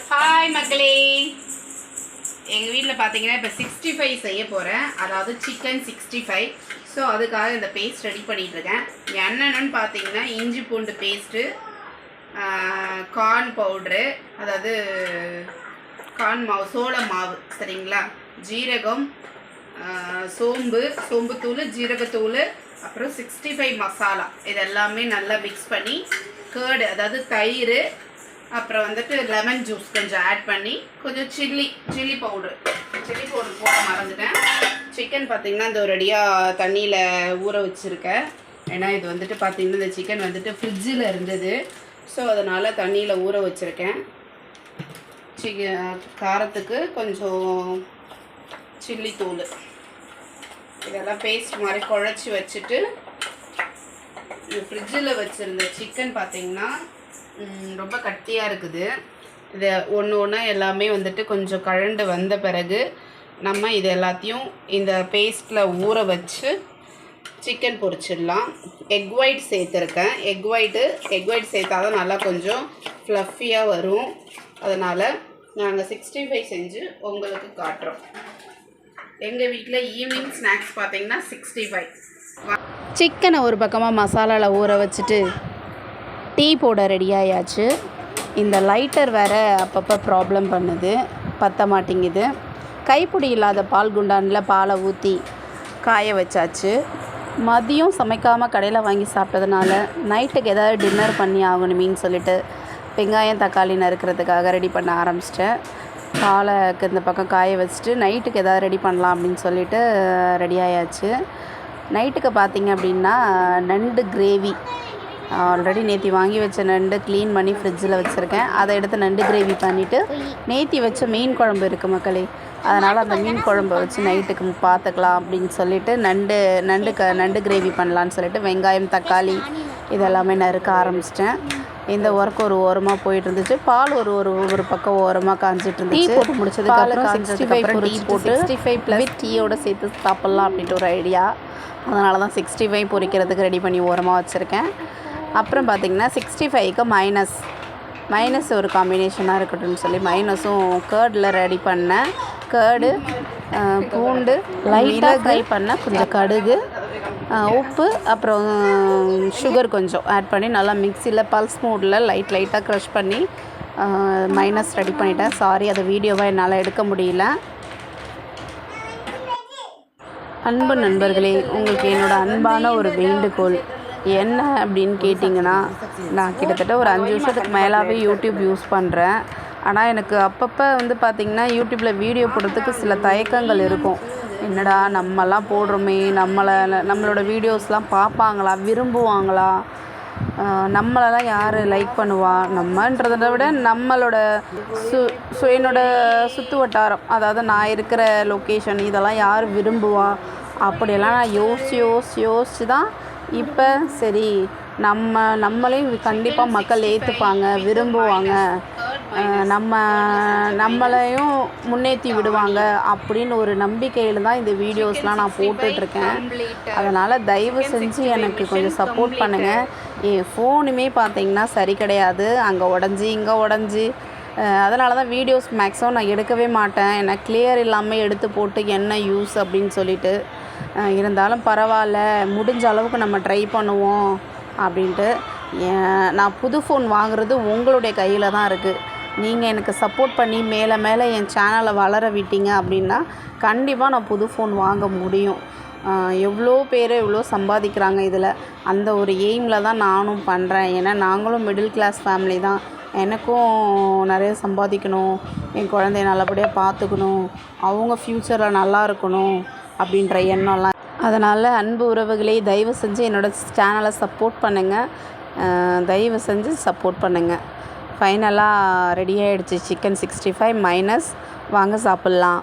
Hi மக்களே, எங்கள் வீட்டில் பார்த்தீங்கன்னா இப்போ 65 செய்ய போகிறேன். அதாவது சிக்கன் 65. ஸோ அதுக்காக இந்த பேஸ்ட் ரெடி பண்ணிகிட்ருக்கேன். என்னென்னு பார்த்தீங்கன்னா இஞ்சி பூண்டு பேஸ்ட்டு, கார்ன் பவுட்ரு, அதாவது கார்ன் மாவு, சோள மாவு, சரிங்களா, ஜீரகம், சோம்புத்தூள், ஜீரகத்தூள், அப்புறம் 65 மசாலா, இதெல்லாமே நல்லா மிக்ஸ் பண்ணி கேர்டு, அதாவது தயிர், அப்புறம் வந்துட்டு லெமன் ஜூஸ் கொஞ்சம் ஆட் பண்ணி கொஞ்சம் சில்லி பவுடர் போட மறந்துட்டேன். சிக்கன் பார்த்திங்கன்னா இந்த ரெடியாக தண்ணியில் ஊற வச்சுருக்கேன். ஏன்னா இது வந்துட்டு பார்த்திங்கன்னா இந்த சிக்கன் வந்துட்டு ஃப்ரிட்ஜில் இருந்தது. ஸோ அதனால் தண்ணியில் ஊற வச்சுருக்கேன். காரத்துக்கு கொஞ்சம் சில்லி தூள், இதெல்லாம் பேஸ்ட் மாதிரி குழச்சி வச்சுட்டு, இந்த ஃப்ரிட்ஜில் வச்சுருந்த சிக்கன் பார்த்திங்கன்னா ரொம்ப கட்டியாக இருக்குது. இதை ஒன்று எல்லாமே வந்துட்டு கொஞ்சம் கழண்டு வந்த பிறகு நம்ம இது எல்லாத்தையும் இந்த பேஸ்ட்டில் ஊற வச்சு சிக்கன் பொரிச்சிடலாம். எக் ஒயிட் சேர்த்துருக்கேன். எக் ஒயிட் சேர்த்தா தான் நல்லா கொஞ்சம் ஃப்ளஃபியாக வரும். அதனால் நாங்கள் 65 செஞ்சு உங்களுக்கு காட்டுறோம். எங்கள் வீட்டில் ஈவினிங் ஸ்நாக்ஸ் பார்த்திங்கன்னா 65. சிக்கனை ஒரு பக்கமாக மசாலாவில் ஊற வச்சுட்டு டீ போட ரெடி ஆயாச்சு. இந்த லைட்டர் வேறு அப்பப்போ ப்ராப்ளம் பண்ணுது, பற்ற மாட்டேங்குது. கைப்பிடி இல்லாத பால் குண்டானில் பாலை ஊற்றி காய வச்சாச்சு. மதியம் சமைக்காமல் கடையில் வாங்கி சாப்பிட்டதுனால நைட்டுக்கு எதாவது டின்னர் பண்ணி ஆகணுமேன்னு சொல்லிட்டு வெங்காயம் தக்காளி நறுக்கிறதுக்காக ரெடி பண்ண ஆரம்பிச்சிட்டேன். பாலைக்கு இந்த பக்கம் காய வச்சுட்டு நைட்டுக்கு எதாவது ரெடி பண்ணலாம் அப்படின்னு சொல்லிட்டு ரெடி ஆயாச்சு. நைட்டுக்கு பார்த்திங்க அப்படின்னா நண்டு கிரேவி, ஆல்ரெடி நேற்று வாங்கி வச்ச நண்டு க்ளீன் பண்ணி ஃப்ரிட்ஜில் வச்சுருக்கேன். அதை எடுத்து நண்டு கிரேவி பண்ணிவிட்டு நேற்று வச்ச மீன் குழம்பு இருக்குது மக்களே, அதனால் அந்த மீன் குழம்பை வச்சு நைட்டுக்கு பார்த்துக்கலாம் அப்படின்னு சொல்லிட்டு நண்டு கிரேவி பண்ணலான்னு சொல்லிட்டு வெங்காயம் தக்காளி இதெல்லாமே நறுக்க ஆரம்பிச்சிட்டேன். இந்த ஒர்க் ஒரு ஓரமாக போயிட்டு இருந்துச்சு. பால் ஒரு பக்கம் ஓரமாக காஞ்சிட்டு இருந்துச்சு. டீ போட்டு முடிச்சதுக்கப்புறம் 65 டீ போட்டு 65+ டீயோடு சேர்த்து சாப்பிட்லாம் அப்படின்ட்டு ஒரு ஐடியா. அதனால தான் 65 பொரிக்கிறதுக்கு ரெடி பண்ணி ஓரமாக வச்சுருக்கேன். அப்புறம் பார்த்திங்கன்னா 65க்கு மைனஸ் ஒரு காம்பினேஷனாக இருக்கட்டும்னு சொல்லி மைனஸும் கேர்டில் ரெடி பண்ணேன். கேர்டு, பூண்டு லைட்டாக ஃப்ரை பண்ண, கொஞ்சம் கடுகு, உப்பு, அப்புறம் சுகர் கொஞ்சம் ஆட் பண்ணி நல்லா மிக்சியில் பல்ஸ் மோடில் லைட்டாக க்ரஷ் பண்ணி மைனஸ் ரெடி பண்ணிட்டேன். சாரி, அதை வீடியோவாக என்னால் எடுக்க முடியல. அன்பு நண்பர்களே, உங்களுக்கு என்னோடய அன்பான ஒரு வேண்டுகோள் என்ன அப்படின்னு கேட்டிங்கன்னா, நான் கிட்டத்தட்ட ஒரு 5 வருஷத்துக்கு மேலாகவே யூடியூப் யூஸ் பண்ணுறேன். ஆனால் எனக்கு அப்பப்போ வந்து பார்த்திங்கன்னா யூடியூப்பில் வீடியோ போடுறதுக்கு சில தயக்கங்கள் இருக்கும். என்னடா நம்மலாம் போடுறோமே, நம்மளோட வீடியோஸ்லாம் பார்ப்பாங்களா, விரும்புவாங்களா, நம்மளெல்லாம் யார் லைக் பண்ணுவா, நம்மன்றதை விட நம்மளோட என்னோட சுற்று வட்டாரம், அதாவது நான் இருக்கிற லொக்கேஷன், இதெல்லாம் யார் விரும்புவா அப்படியெல்லாம் நான் யோசித்து தான் இப்போ சரி நம்மளையும் கண்டிப்பாக மக்கள் ஏற்றுப்பாங்க, விரும்புவாங்க, நம்மளையும் முன்னேற்றி விடுவாங்க அப்படின்னு ஒரு நம்பிக்கையில் தான் இந்த வீடியோஸ்லாம் நான் போட்டுட்ருக்கேன். அதனால் தயவு செஞ்சு எனக்கு கொஞ்சம் சப்போர்ட் பண்ணுங்கள். என் ஃபோனுமே பார்த்திங்கன்னா சரி கிடையாது, அங்கே உடஞ்சி இங்கே உடஞ்சி. அதனால தான் வீடியோஸ் மேக்ஸிமம் நான் எடுக்கவே மாட்டேன். ஏன்னா கிளியர் இல்லாமல் எடுத்து போட்டு என்ன யூஸ் அப்படின்னு சொல்லிட்டு. இருந்தாலும் பரவாயில்ல, முடிஞ்ச அளவுக்கு நம்ம ட்ரை பண்ணுவோம் அப்படின்ட்டு. நான் புது ஃபோன் வாங்குறது உங்களுடைய கையில் தான் இருக்குது. நீங்கள் எனக்கு சப்போர்ட் பண்ணி மேலே என் சேனலை வளர விட்டீங்க அப்படின்னா கண்டிப்பாக நான் புது ஃபோன் வாங்க முடியும். எவ்வளோ பேர் எவ்வளோ சம்பாதிக்கிறாங்க இதில், அந்த ஒரு எய்மில் தான் நானும் பண்ணுறேன். ஏன்னா நாங்களும் மிடில் கிளாஸ் ஃபேமிலி தான். எனக்கும் நிறைய சம்பாதிக்கணும், என் குழந்தைய நல்லபடியாக பார்த்துக்கணும், அவங்க ஃப்யூச்சரில் நல்லா இருக்கணும் அப்படின்ற எண்ணம்லாம். அதனால் அன்பு உறவுகளே, தயவு செஞ்சு என்னோடய சேனலை சப்போர்ட் பண்ணுங்கள். தயவு செஞ்சு சப்போர்ட் பண்ணுங்கள். ஃபைனலாக ரெடி ஆகிடுச்சு சிக்கன் 65 மைனஸ். வாங்க சாப்பிட்லாம்.